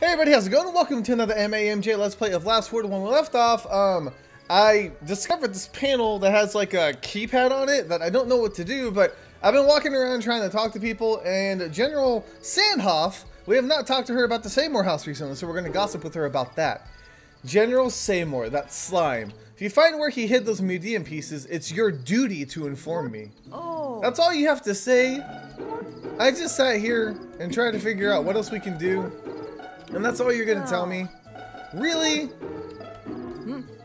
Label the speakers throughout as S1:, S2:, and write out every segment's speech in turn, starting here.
S1: Hey everybody, how's it going? Welcome to another MAMJ Let's Play of Last Word when we left off. I discovered this panel that has like a keypad on it that I don't know what to do, but I've been walking around trying to talk to people, and General Sandhoff, we have not talked to her about the Seymour house recently, so we're going to gossip with her about that. General Seymour, that slime. If you find where he hid those museum pieces, it's your duty to inform me. Oh. That's all you have to say. I just sat here and tried to figure out what else we can do. And that's all you're gonna tell me? Really?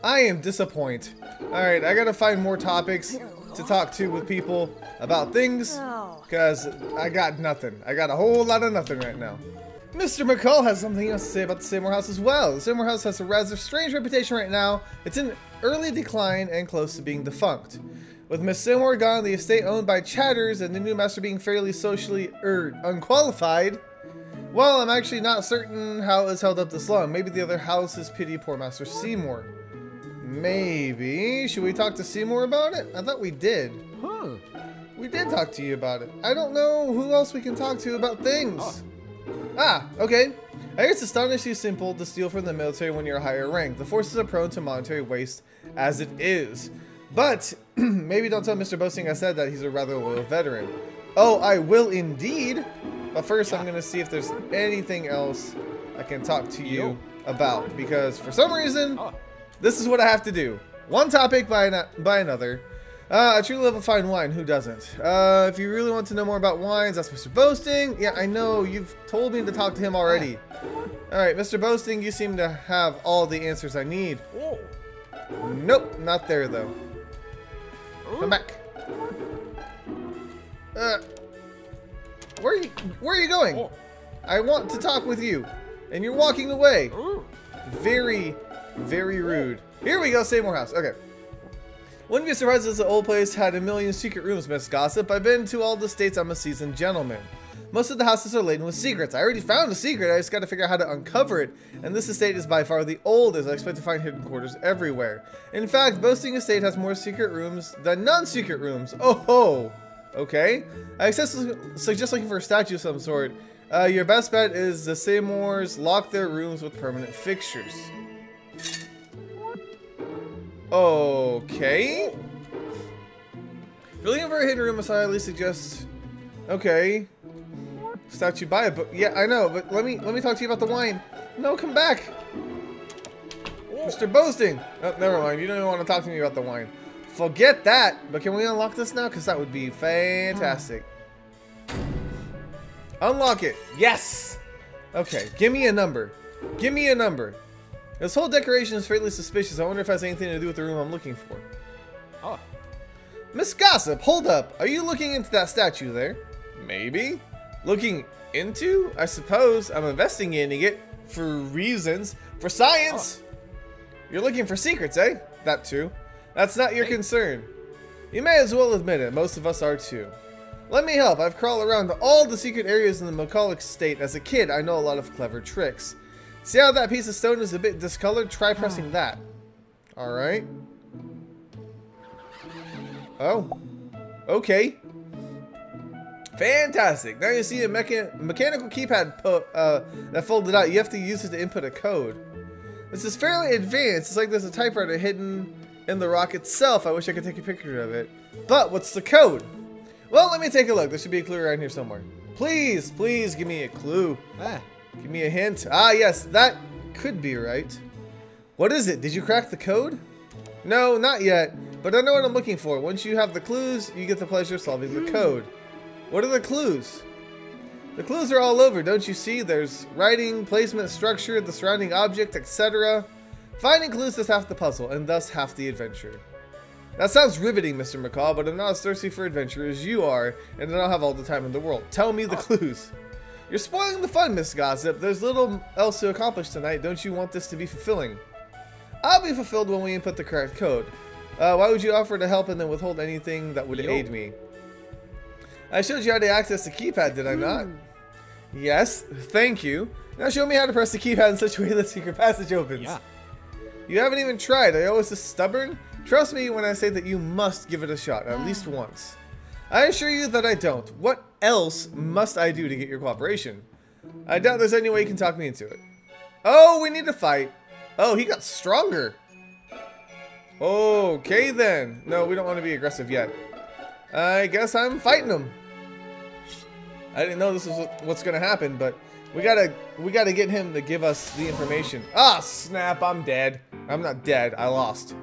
S1: I am disappointed. Alright, I gotta find more topics to talk to with people about things, because I got nothing. I got a whole lot of nothing right now. Mr. McCall has something else to say about the Seymour house as well. The Seymour house has a rather strange reputation right now. It's in early decline and close to being defunct. With Miss Seymour gone, the estate owned by Chatters, and the new master being fairly socially unqualified, well, I'm actually not certain how it's held up this long. Maybe the other houses pity poor Master Seymour. Maybe. Should we talk to Seymour about it? I thought we did. Huh. We did talk to you about it. I don't know who else we can talk to about things. Ah, okay. I hear it's astonishingly simple to steal from the military when you're a higher rank. The forces are prone to monetary waste as it is. But maybe don't tell Mr. Boasting I said that. He's a rather loyal veteran. Oh, I will indeed. But first, I'm going to see if there's anything else I can talk to you about. Because for some reason, this is what I have to do. One topic by another. I truly love a fine wine. Who doesn't? If you really want to know more about wines, that's Mr. Boasting. Yeah, I know. You've told me to talk to him already. Alright, Mr. Boasting, you seem to have all the answers I need. Nope, not there, though. Come back. Where are you going? I want to talk with you, and you're walking away. Very, very rude. Here we go, Seymour house. Okay. Wouldn't be surprised if the old place had a million secret rooms, Miss Gossip. I've been to all the states. I'm a seasoned gentleman. Most of the houses are laden with secrets. I already found a secret. I just got to figure out how to uncover it. And this estate is by far the oldest. I expect to find hidden quarters everywhere. In fact, Boasting Estate has more secret rooms than non-secret rooms. Oh ho! Okay. I suggest looking for a statue of some sort. Your best bet is the Seymours lock their rooms with permanent fixtures. Okay. If you're looking for a hidden room, I highly suggest. Okay. Statue by it, but yeah, I know. But let me talk to you about the wine. No, come back, Mr. Boasting. Oh, never mind. You don't even want to talk to me about the wine. Forget that. But can we unlock this now? Because that would be fantastic. Unlock it. Yes. Okay. Give me a number. Give me a number. This whole decoration is fairly suspicious. I wonder if it has anything to do with the room I'm looking for. Oh. Miss Gossip, hold up. Are you looking into that statue there? Maybe. Looking into? I suppose. I'm investigating it for reasons. For science. Oh. You're looking for secrets, eh? That too. That's not your concern. You may as well admit it. Most of us are too. Let me help. I've crawled around to all the secret areas in the McCall estate. As a kid, I know a lot of clever tricks. See how that piece of stone is a bit discolored? Try pressing that. Alright. Oh. Okay. Fantastic. Now you see a mechanical keypad that folded out. You have to use it to input a code. This is fairly advanced. It's like there's a typewriter hidden in the rock itself. I wish I could take a picture of it. But what's the code? Well, let me take a look. There should be a clue around here somewhere. Please, please give me a clue. Give me a hint. Ah, yes, that could be right. What is it? Did you crack the code? No, not yet. But I know what I'm looking for. Once you have the clues, you get the pleasure of solving the code. What are the clues? The clues are all over, don't you see? There's writing, placement, structure, the surrounding object, etc. Finding clues is half the puzzle, and thus half the adventure. That sounds riveting, Mr. McCall, but I'm not as thirsty for adventure as you are, and I don't have all the time in the world. Tell me the clues. You're spoiling the fun, Miss Gossip. There's little else to accomplish tonight. Don't you want this to be fulfilling? I'll be fulfilled when we input the correct code. Why would you offer to help and then withhold anything that would aid me? I showed you how to access the keypad, did I not? Yes, thank you. Now show me how to press the keypad in such a way that the secret passage opens. Yeah. You haven't even tried. Are you always this stubborn? Trust me when I say that you must give it a shot, at least once. I assure you that I don't. What else must I do to get your cooperation? I doubt there's any way you can talk me into it. Oh, we need to fight. Oh, he got stronger. Okay then. No, we don't want to be aggressive yet. I guess I'm fighting him. I didn't know this was what's gonna happen, but we gotta get him to give us the information. Ah, snap! I'm dead. I'm not dead. I lost.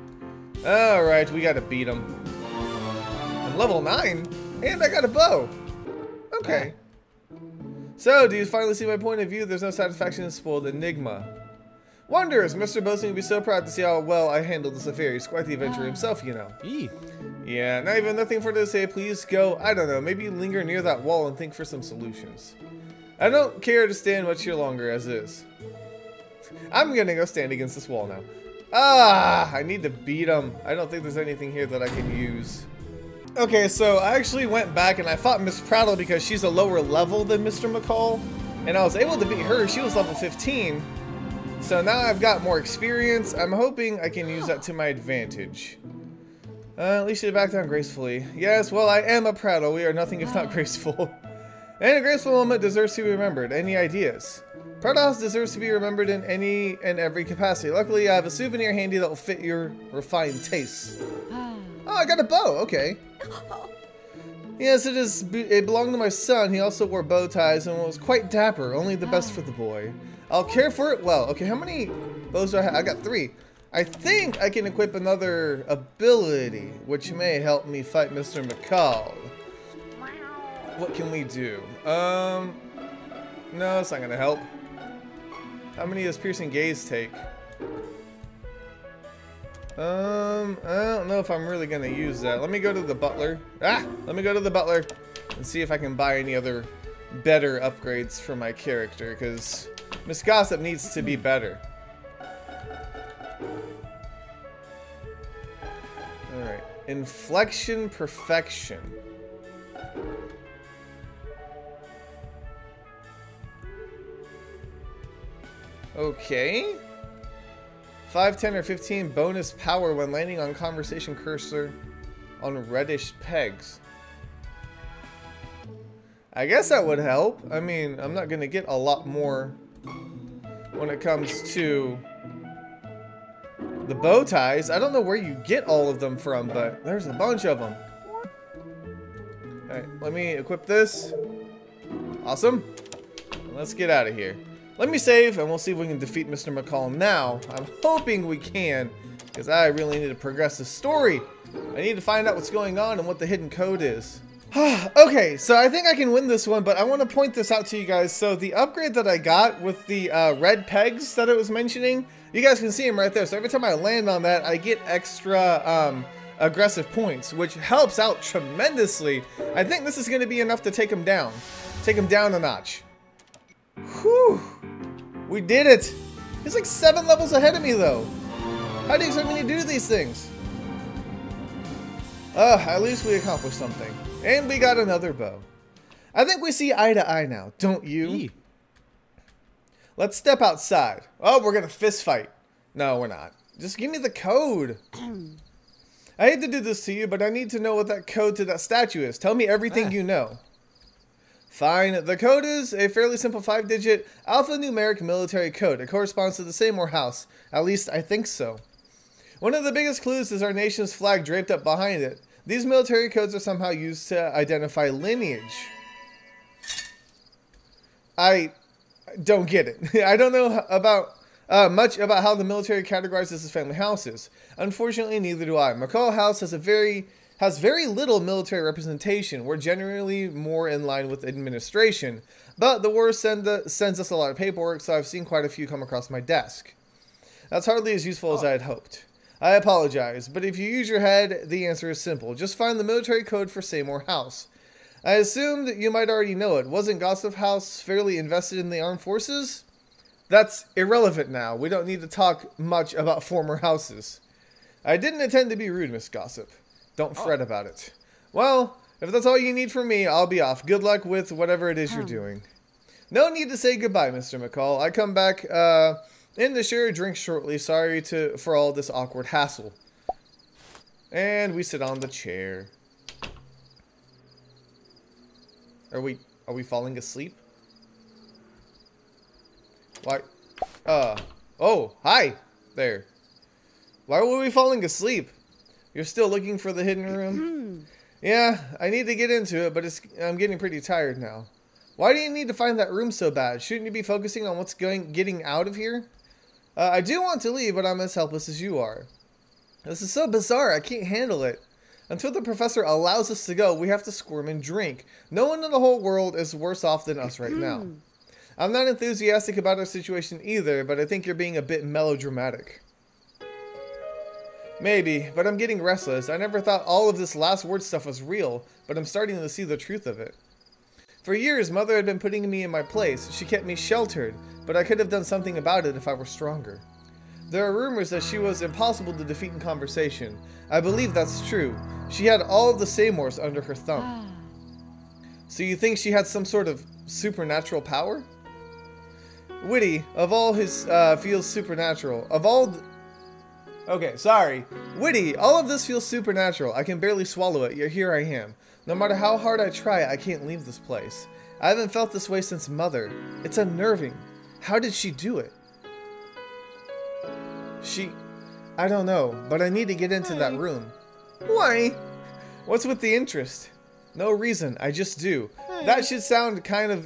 S1: All right, we gotta beat him. I'm level 9, and I got a bow. Okay. So, do you finally see my point of view? There's no satisfaction in spoiled enigma. Wonders, Mr. Boasting would be so proud to see how well I handled this affair. He's quite the adventurer himself, you know. Yeah, not even nothing for to say. Please go, I don't know, maybe linger near that wall and think for some solutions. I don't care to stand much here longer as is. I'm gonna go stand against this wall now. Ah, I need to beat him. I don't think there's anything here that I can use. Okay, so I actually went back and I fought Miss Prattle because she's a lower level than Mr. McCall. And I was able to beat her. She was level 15. So now I've got more experience. I'm hoping I can use that to my advantage. At least you back down gracefully. Yes, well, I am a Prattle. We are nothing if not graceful. And a graceful moment deserves to be remembered. Any ideas? Prattle House deserves to be remembered in any and every capacity. Luckily, I have a souvenir handy that will fit your refined tastes. Oh, I got a bow. Okay. Yes, it belonged to my son. He also wore bow ties and was quite dapper. Only the best for the boy. I'll care for it well. Okay, how many bows do I have? I got 3. I think I can equip another ability, which may help me fight Mr. McCall. What can we do? No, it's not gonna help. How many does Piercing Gaze take? I don't know if I'm really gonna use that. Let me go to the butler. Let me go to the butler and see if I can buy any other better upgrades for my character, because Miss Gossip needs to be better. Alright. Inflection Perfection. Okay. 5, 10, or 15 bonus power when landing on conversation cursor on reddish pegs. I guess that would help. I mean, I'm not gonna get a lot more when it comes to the bow ties. I don't know where you get all of them from, but there's a bunch of them. Alright, let me equip this. Awesome. Let's get out of here. Let me save, and we'll see if we can defeat Mr. McCall now. I'm hoping we can, because I really need to progress the story. I need to find out what's going on and what the hidden code is. Okay, so I think I can win this one, but I want to point this out to you guys. So the upgrade that I got with the red pegs that it was mentioning, you guys can see them right there. So every time I land on that, I get extra aggressive points, which helps out tremendously. I think this is going to be enough to take him down. Take him down a notch. Whew. We did it. He's like 7 levels ahead of me, though. How do you expect me to do these things? At least we accomplished something. And we got another bow. I think we see eye to eye now, don't you? Let's step outside. Oh, we're gonna fist fight. No, we're not. Just give me the code. I hate to do this to you, but I need to know what that code to that statue is. Tell me everything you know. Fine. The code is a fairly simple 5-digit alphanumeric military code. It corresponds to the Seymour House. At least I think so. One of the biggest clues is our nation's flag draped up behind it. These military codes are somehow used to identify lineage. I don't get it. I don't know about much about how the military categorizes its family houses. Unfortunately, neither do I. McCall House has very little military representation. We're generally more in line with administration, but the war sends us a lot of paperwork, so I've seen quite a few come across my desk. That's hardly as useful as I had hoped. I apologize, but if you use your head, the answer is simple. Just find the military code for Seymour House. I assumed you might already know it. Wasn't Gossip House fairly invested in the armed forces? That's irrelevant now. We don't need to talk much about former houses. I didn't intend to be rude, Miss Gossip. Don't fret about it. Well, if that's all you need from me, I'll be off. Good luck with whatever it is you're doing. No need to say goodbye, Mr. McCall. I come back in to share a drink shortly. Sorry for all this awkward hassle. And we sit on the chair. Are we falling asleep? Why Oh, hi there. Why were we falling asleep? You're still looking for the hidden room? Yeah, I need to get into it, but I'm getting pretty tired now. Why do you need to find that room so bad? Shouldn't you be focusing on what's getting out of here? I do want to leave, but I'm as helpless as you are. This is so bizarre, I can't handle it. Until the professor allows us to go, we have to squirm and drink. No one in the whole world is worse off than us right now. I'm not enthusiastic about our situation either, but I think you're being a bit melodramatic. Maybe, but I'm getting restless. I never thought all of this last word stuff was real, but I'm starting to see the truth of it. For years, Mother had been putting me in my place. She kept me sheltered, but I could have done something about it if I were stronger. There are rumors that she was impossible to defeat in conversation. I believe that's true. She had all of the Seymours under her thumb. So you think she had some sort of supernatural power? Witty, of all his, feels supernatural. Okay, sorry. Witty, all of this feels supernatural. I can barely swallow it, yet here I am. No matter how hard I try, I can't leave this place. I haven't felt this way since Mother. It's unnerving. How did she do it? I don't know, but I need to get into that room. Why? What's with the interest? No reason, I just do. That should sound kind of,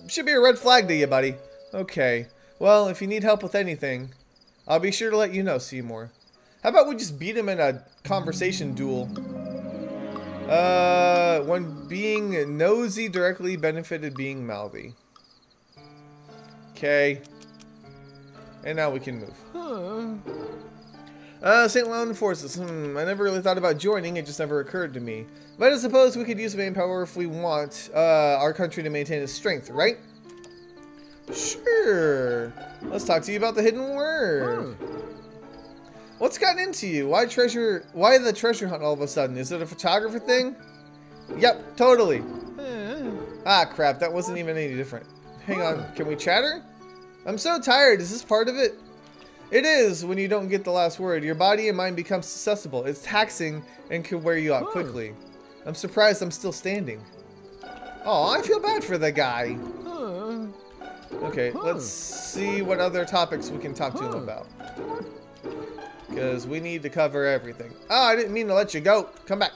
S1: should be a red flag to you, buddy. Okay, well, if you need help with anything, I'll be sure to let you know, Seymour. How about we just beat him in a conversation duel? When being nosy directly benefited being mouthy. Okay. And now we can move. St. Loudon Forces. I never really thought about joining, it just never occurred to me. But I suppose we could use manpower if we want our country to maintain its strength, right? Sure. Let's talk to you about the hidden word. What's gotten into you? Why the treasure hunt all of a sudden? Is it a photographer thing? Yep, totally. Ah, crap, that wasn't even any different. Hang on, can we chatter? I'm so tired, is this part of it? It is, when you don't get the last word. Your body and mind become susceptible. It's taxing and can wear you out quickly. I'm surprised I'm still standing. Oh, I feel bad for the guy. Okay, let's see what other topics we can talk to him about. Because we need to cover everything. Oh, I didn't mean to let you go. Come back.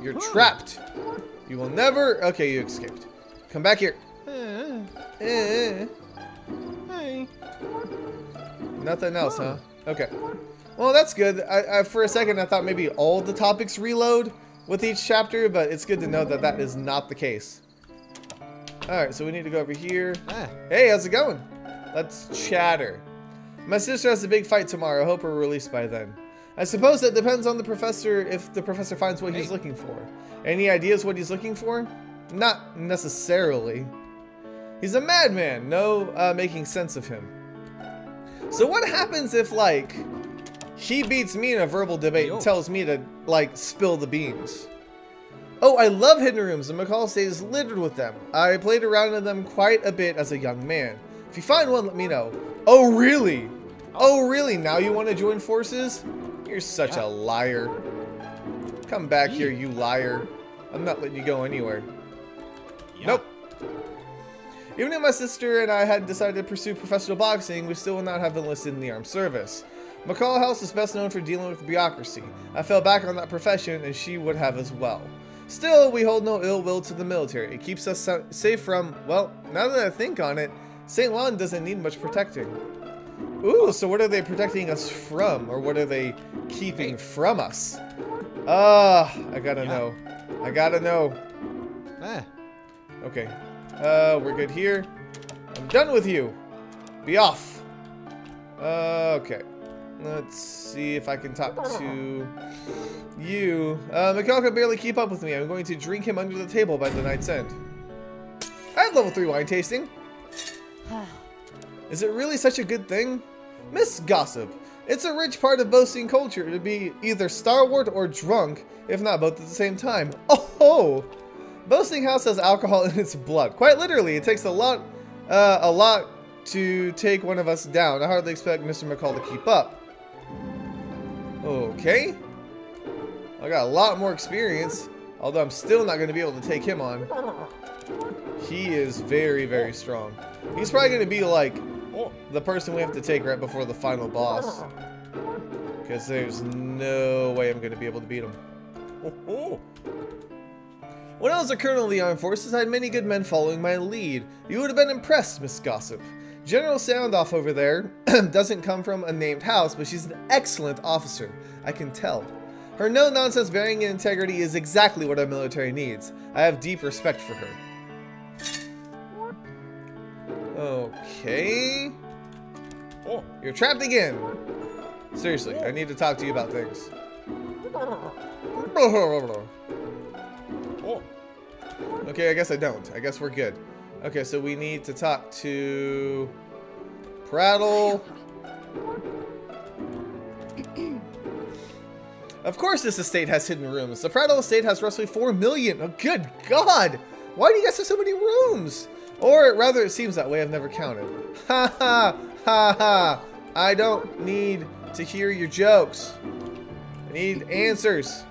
S1: You're trapped. You will never... Okay, you escaped. Come back here. Nothing else, huh? Okay. Well, that's good. For a second, I thought maybe all the topics reload with each chapter, but it's good to know that that is not the case. Alright, so we need to go over here. Hey, how's it going? Let's chatter. My sister has a big fight tomorrow. I hope we're released by then. I suppose that depends on the professor if the professor finds what he's looking for. Any ideas what he's looking for? Not necessarily. He's a madman. No making sense of him. So what happens if, like, he beats me in a verbal debate and tells me to, like, spill the beans? Oh, I love hidden rooms, and McCall State is littered with them. I played around in them quite a bit as a young man. If you find one, let me know. Oh, really? Oh, really? Now you want to join forces? You're such a liar. Come back here, you liar. I'm not letting you go anywhere. Nope. Even if my sister and I had decided to pursue professional boxing, we still would not have enlisted in the armed service. McCall House is best known for dealing with bureaucracy. I fell back on that profession, and she would have as well. Still, we hold no ill will to the military. It keeps us safe from, well, now that I think on it, St. Loudon doesn't need much protecting. Ooh, so what are they protecting us from? Or what are they keeping from us? I gotta know. I gotta know. Okay. We're good here. I'm done with you. Be off. Okay. Let's see if I can talk to you. McCall can barely keep up with me. I'm going to drink him under the table by the night's end. I have level 3 wine tasting. Is it really such a good thing? Miss Gossip. It's a rich part of boasting culture to be either starwort or drunk, if not both at the same time. Oh! Boasting House has alcohol in its blood. Quite literally, it takes a lot to take one of us down. I hardly expect Mr. McCall to keep up. Okay. I got a lot more experience, although I'm still not going to be able to take him on. He is very, very strong. He's probably going to be like the person we have to take right before the final boss. Because there's no way I'm going to be able to beat him. When I was a colonel of the armed forces, I had many good men following my lead. You would have been impressed, Miss Gossip. General Soundoff over there doesn't come from a named house, but she's an excellent officer. I can tell. Her no-nonsense bearing and integrity is exactly what our military needs. I have deep respect for her. Okay. Oh, you're trapped again. Seriously, I need to talk to you about things. Okay, I guess I don't. I guess we're good. Okay, so we need to talk to Prattle. Of course this estate has hidden rooms. The Prattle estate has roughly 4 million. Oh, good God! Why do you guys have so many rooms? Or rather, it seems that way. I've never counted. Ha ha ha ha! I don't need to hear your jokes. I need answers.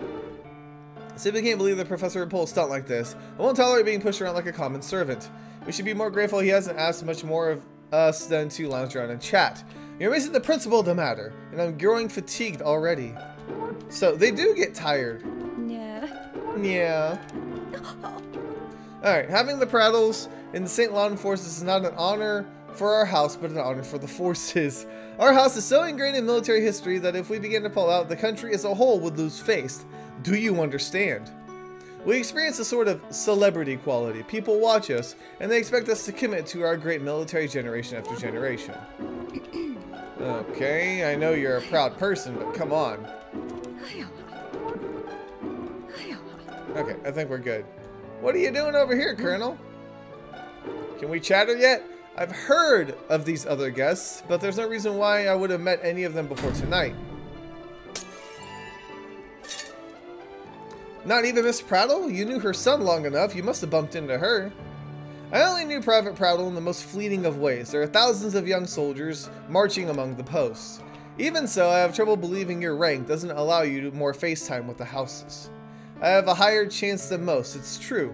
S1: I simply can't believe the professor would pull a stunt like this. I won't tolerate being pushed around like a common servant. We should be more grateful he hasn't asked much more of us than to lounge around and chat. You're missing the principle of the matter, and I'm growing fatigued already. So, they do get tired.
S2: Yeah.
S1: Yeah. Alright, having the Prattles in the St. Lauden forces is not an honor for our house, but an honor for the forces. Our house is so ingrained in military history that if we begin to pull out, the country as a whole would lose face. Do you understand? We experience a sort of celebrity quality. People watch us, and they expect us to commit to our great military generation after generation. Okay, I know you're a proud person, but come on. Okay, I think we're good. What are you doing over here, Colonel? Can we chatter yet? I've heard of these other guests, but there's no reason why I would have met any of them before tonight. Not even Miss Prattle? You knew her son long enough. You must have bumped into her. I only knew Private Prattle in the most fleeting of ways. There are thousands of young soldiers marching among the posts. Even so, I have trouble believing your rank doesn't allow you more face time with the houses. I have a higher chance than most, it's true.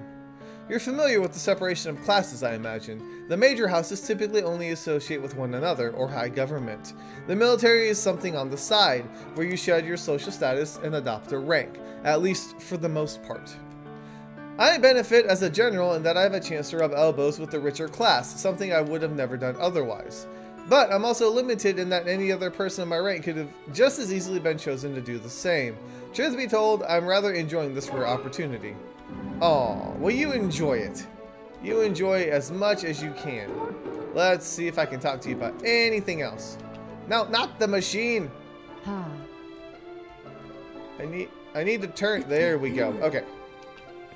S1: You're familiar with the separation of classes, I imagine. The major houses typically only associate with one another, or high government. The military is something on the side, where you shed your social status and adopt a rank, at least for the most part. I benefit as a general in that I have a chance to rub elbows with the richer class, something I would have never done otherwise. But I'm also limited in that any other person in my rank could have just as easily been chosen to do the same. Truth be told, I'm rather enjoying this rare opportunity. Aw, well, you enjoy it. You enjoy as much as you can. Let's see if I can talk to you about anything else. No, not the machine.
S2: Huh.
S1: I need to turn. There we go. Okay.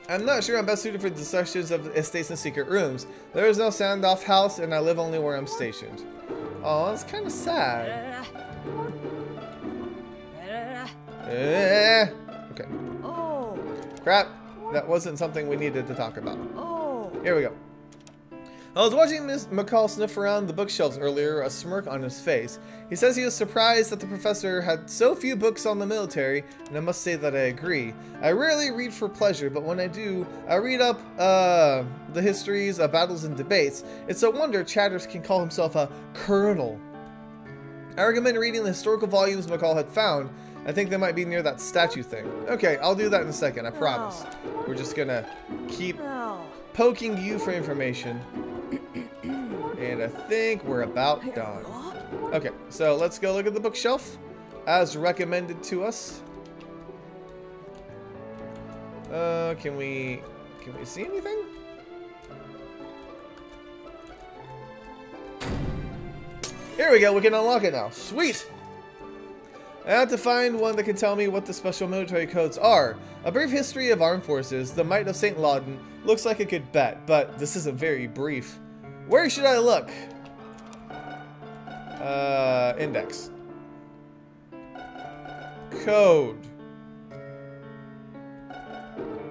S1: I'm not sure I'm best suited for discussions of estates and secret rooms. There is no Soundoff house, and I live only where I'm stationed. Oh, that's kind of sad. Okay.
S2: Oh.
S1: Crap. That wasn't something we needed to talk about.
S2: Oh.
S1: Here we go. I was watching Miss McCall sniff around the bookshelves earlier, a smirk on his face. He says he was surprised that the professor had so few books on the military, and I must say that I agree. I rarely read for pleasure, but when I do, I read up the histories of battles and debates. It's a wonder Chatters can call himself a colonel. I recommend reading the historical volumes McCall had found. I think they might be near that statue thing. Okay, I'll do that in a second, I promise. We're just gonna keep poking you for information. And I think we're about done. Okay, so let's go look at the bookshelf as recommended to us. Can we see anything? Here we go, we can unlock it now. Sweet! I have to find one that can tell me what the special military codes are. A brief history of armed forces, the might of St. Lauden, looks like a good bet, but this isn't very brief. Where should I look? Index. Code.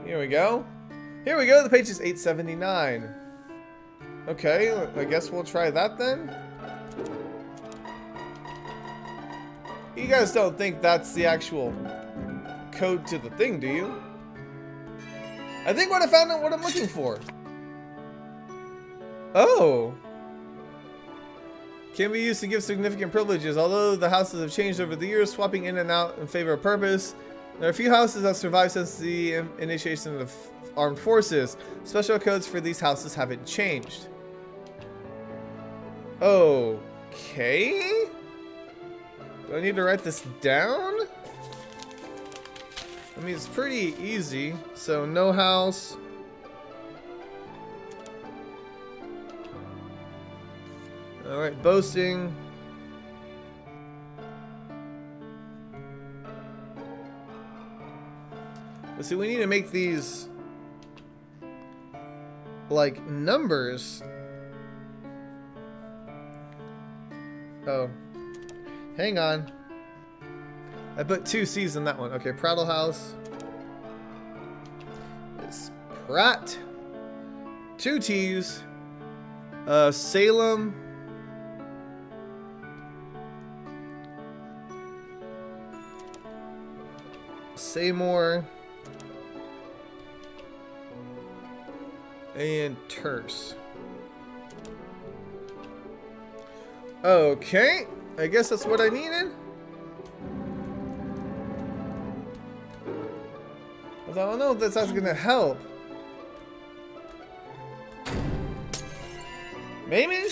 S1: Here we go. Here we go, the page is 879. Okay, I guess we'll try that then. You guys don't think that's the actual code to the thing, do you? I think I found out what I'm looking for. Oh. Can be used to give significant privileges. Although the houses have changed over the years, swapping in and out in favor of purpose. There are a few houses that survived since the initiation of armed forces. Special codes for these houses haven't changed. Okay. Do I need to write this down? I mean, it's pretty easy. So, no house. Alright, boasting. Let's see, we need to make these like numbers. Oh. Hang on. I put 2 C's in that one. Okay, Prattle House. It's Pratt. 2 T's. Salem. Seymour. And Terse. Okay. I guess that's what I needed. I don't know if that's gonna help. Maybe?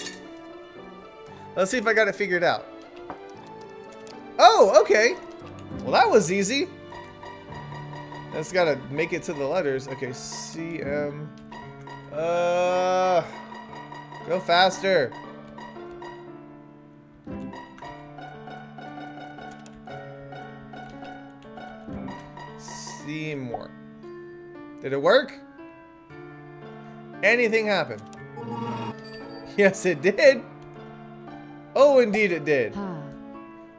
S1: Let's see if I got it figured out. Oh, okay. Well, that was easy. Just gotta make it to the letters. Okay, CM. Go faster. Seymour. Did it work? Anything happen? Yes, it did. Oh, indeed it did.
S2: Ha.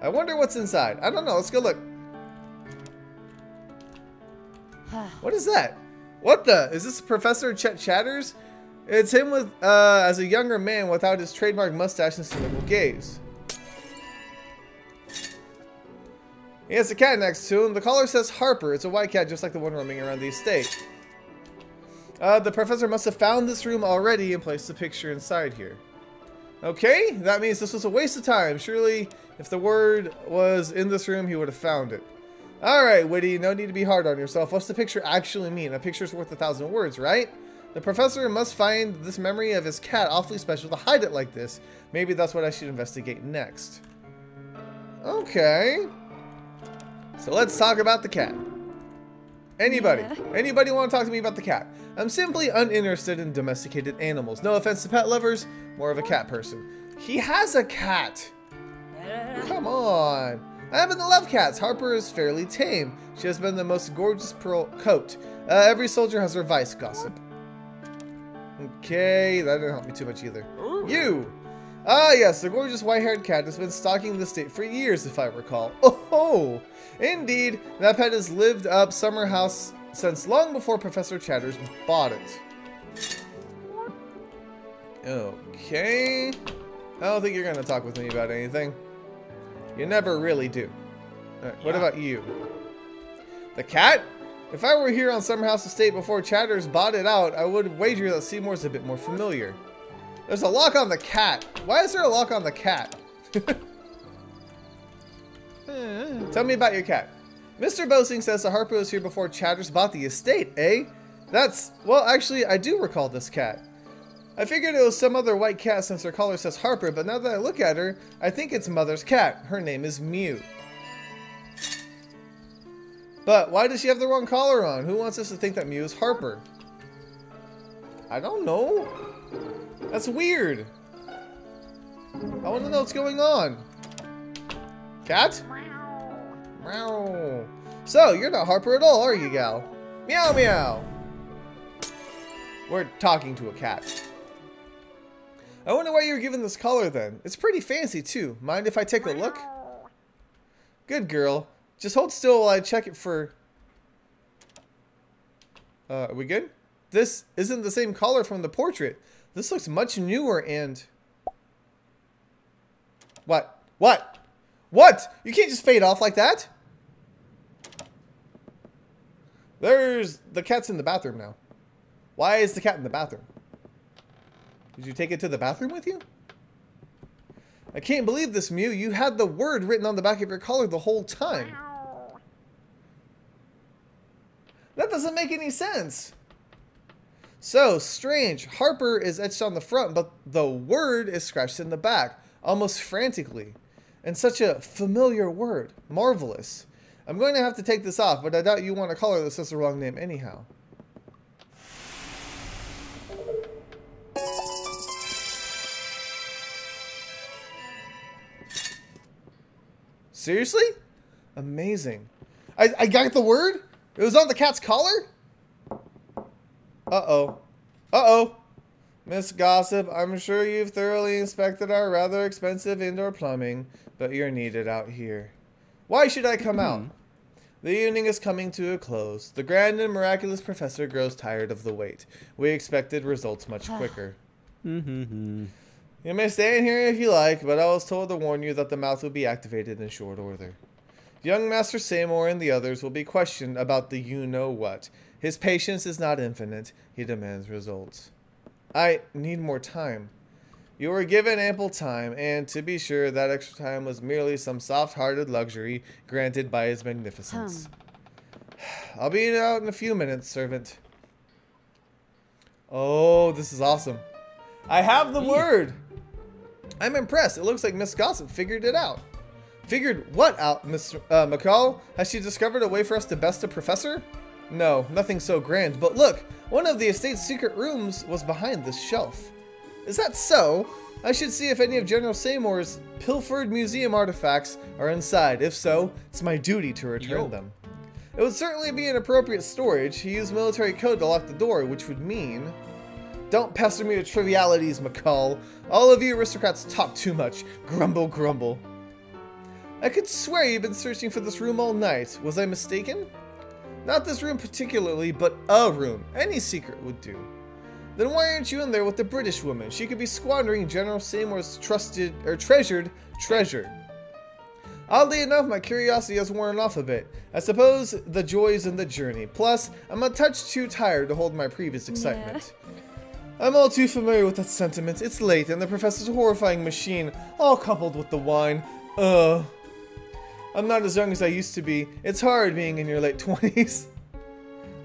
S1: I wonder what's inside. I don't know. Let's go look.
S2: Ha.
S1: What is that? What the? Is this Professor Chet Chatters? It's him with, as a younger man without his trademark mustache and cynical gaze. He has a cat next to him. The collar says Harper. It's a white cat just like the one roaming around the estate. The professor must have found this room already and placed the picture inside here. Okay, that means this was a waste of time. Surely, if the word was in this room, he would have found it. Alright, Witty, no need to be hard on yourself. What's the picture actually mean? A picture's worth 1,000 words, right? The professor must find this memory of his cat awfully special to hide it like this. Maybe that's what I should investigate next. Okay. So let's talk about the cat. Anybody?
S2: Yeah.
S1: Anybody want to talk to me about the cat? I'm simply uninterested in domesticated animals. No offense to pet lovers, more of a cat person. He has a cat. Come on. I happen to love cats. Harper is fairly tame. She has been the most gorgeous pearl coat. Every soldier has her vice, gossip. Okay, that didn't help me too much either. You! Ah, yes, the gorgeous white-haired cat has been stalking the state for years, if I recall. Oh, indeed, that pet has lived up Summer House since long before Professor Chatters bought it. Okay. I don't think you're going to talk with me about anything. You never really do. Alright, what about you? The cat? If I were here on Summerhouse Estate before Chatters bought it out, I would wager that Seymour's a bit more familiar. There's a lock on the cat. Why is there a lock on the cat? Tell me about your cat. Mr. Boasting says the Harper was here before Chatters bought the estate, eh? That's... well, actually, I do recall this cat. I figured it was some other white cat since her collar says Harper, but now that I look at her, I think it's Mother's cat. Her name is Mew. But why does she have the wrong collar on? Who wants us to think that Mew is Harper? I don't know. That's weird. I want to know what's going on. Cat? Meow. So, you're not Harper at all, are you, gal? Meow, meow. We're talking to a cat. I wonder why you were given this collar then. It's pretty fancy too. Mind if I take a look? Good girl. Just hold still while I check it for... are we good? This isn't the same collar from the portrait. This looks much newer and... What? What? What? You can't just fade off like that. There's... the cat's in the bathroom now. Why is the cat in the bathroom? Did you take it to the bathroom with you? I can't believe this, Mew. You had the word written on the back of your collar the whole time. That doesn't make any sense. So strange. Harper is etched on the front, but the word is scratched in the back, almost frantically. And such a familiar word. Marvelous. I'm going to have to take this off, but I doubt you want a collar that says the wrong name anyhow. Seriously? Amazing. I got the word? It was on the cat's collar? Uh-oh. Uh-oh. Miss Gossip, I'm sure you've thoroughly inspected our rather expensive indoor plumbing, but you're needed out here. Why should I come out? The evening is coming to a close. The grand and miraculous professor grows tired of the wait. We expected results much quicker. You may stay in here if you like, but I was told to warn you that the mouth will be activated in short order. Young Master Seymour and the others will be questioned about the you-know-what. His patience is not infinite. He demands results. I need more time. You were given ample time, and to be sure, that extra time was merely some soft-hearted luxury granted by his magnificence. I'll be out in a few minutes, servant. Oh, this is awesome. I have the word! I'm impressed. It looks like Miss Gossip figured it out. Figured what out, Miss McCall? Has she discovered a way for us to best a professor? No, nothing so grand, but look, one of the estate's secret rooms was behind this shelf. Is that so? I should see if any of General Seymour's pilfered museum artifacts are inside. If so, it's my duty to return them. It would certainly be an appropriate storage. He used military code to lock the door, which would mean... Don't pester me with trivialities, McCall. All of you aristocrats talk too much. Grumble, grumble. I could swear you've been searching for this room all night. Was I mistaken? Not this room particularly, but a room. Any secret would do. Then why aren't you in there with the British woman? She could be squandering General Seymour's treasured treasure. Oddly enough, my curiosity has worn off a bit. I suppose the joys in the journey. Plus, I'm a touch too tired to hold my previous excitement. Yeah. I'm all too familiar with that sentiment. It's late, and the professor's horrifying machine, all coupled with the wine. I'm not as young as I used to be. It's hard being in your late 20s.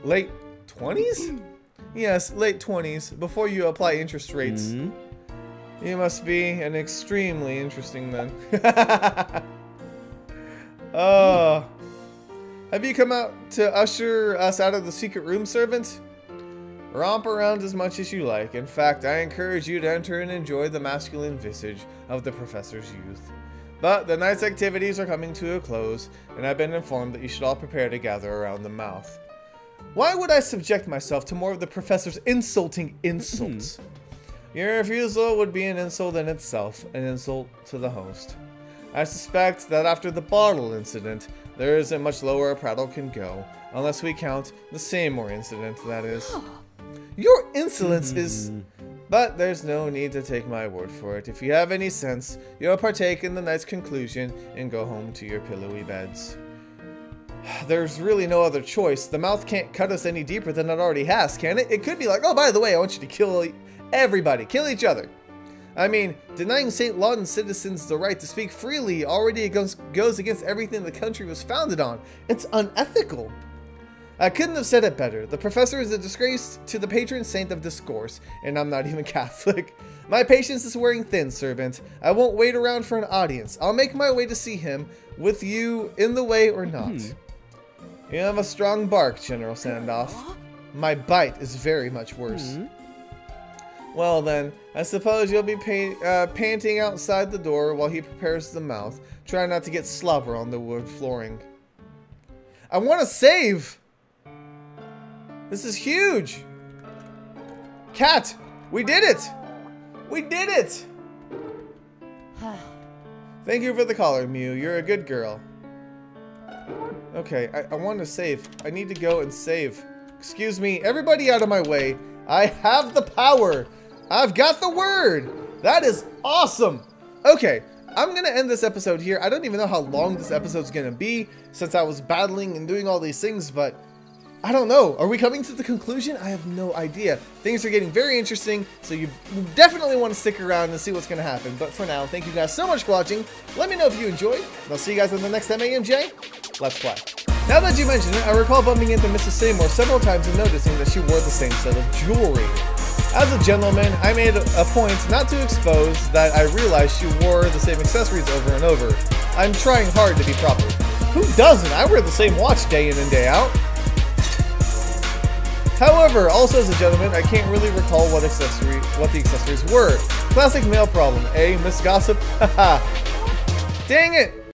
S1: Late 20s? Yes, late 20s, before you apply interest rates. You must be an extremely interesting man. Have you come out to usher us out of the secret room, servant? Romp around as much as you like. In fact, I encourage you to enter and enjoy the masculine visage of the professor's youth. But the night's activities are coming to a close, and I've been informed that you should all prepare to gather around the mouth. Why would I subject myself to more of the professor's insulting insults? Your refusal would be an insult in itself, an insult to the host. I suspect that after the bottle incident, there isn't much lower a prattle can go, unless we count the Seymour incident, that is. Your insolence is... But there's no need to take my word for it. If you have any sense, you'll partake in the night's conclusion and go home to your pillowy beds. There's really no other choice. The mouth can't cut us any deeper than it already has, can it? It could be like, oh, by the way, I want you to kill everybody. Kill each other. I mean, denying St. Lauden's citizens the right to speak freely already goes against everything the country was founded on. It's unethical. I couldn't have said it better. The professor is a disgrace to the patron saint of discourse, and I'm not even Catholic. My patience is wearing thin, servant. I won't wait around for an audience. I'll make my way to see him, with you in the way or not. You have a strong bark, General Sandoff. My bite is very much worse. Well then, I suppose you'll be panting outside the door while he prepares the mouth. Try not to get slobber on the wood flooring. I want to save! This is huge! Cat! We did it! We did it! Thank you for the collar, Mew. You're a good girl. Okay, I want to save. I need to go and save. Excuse me, everybody out of my way. I have the power. I've got the word. That is awesome. Okay, I'm going to end this episode here. I don't even know how long this episode's going to be since I was battling and doing all these things, but I don't know. Are we coming to the conclusion? I have no idea. Things are getting very interesting, so you definitely want to stick around and see what's going to happen. But for now, thank you guys so much for watching. Let me know if you enjoyed, and I'll see you guys in the next MAMJ. Let's play. Now that you mention it, I recall bumping into Mrs. Seymour several times and noticing that she wore the same set of jewelry. As a gentleman, I made a point not to expose that I realized she wore the same accessories over and over. I'm trying hard to be proper. Who doesn't? I wear the same watch day in and day out. However, also as a gentleman, I can't really recall what the accessories were. Classic male problem, eh, Miss Gossip? Haha. Dang it!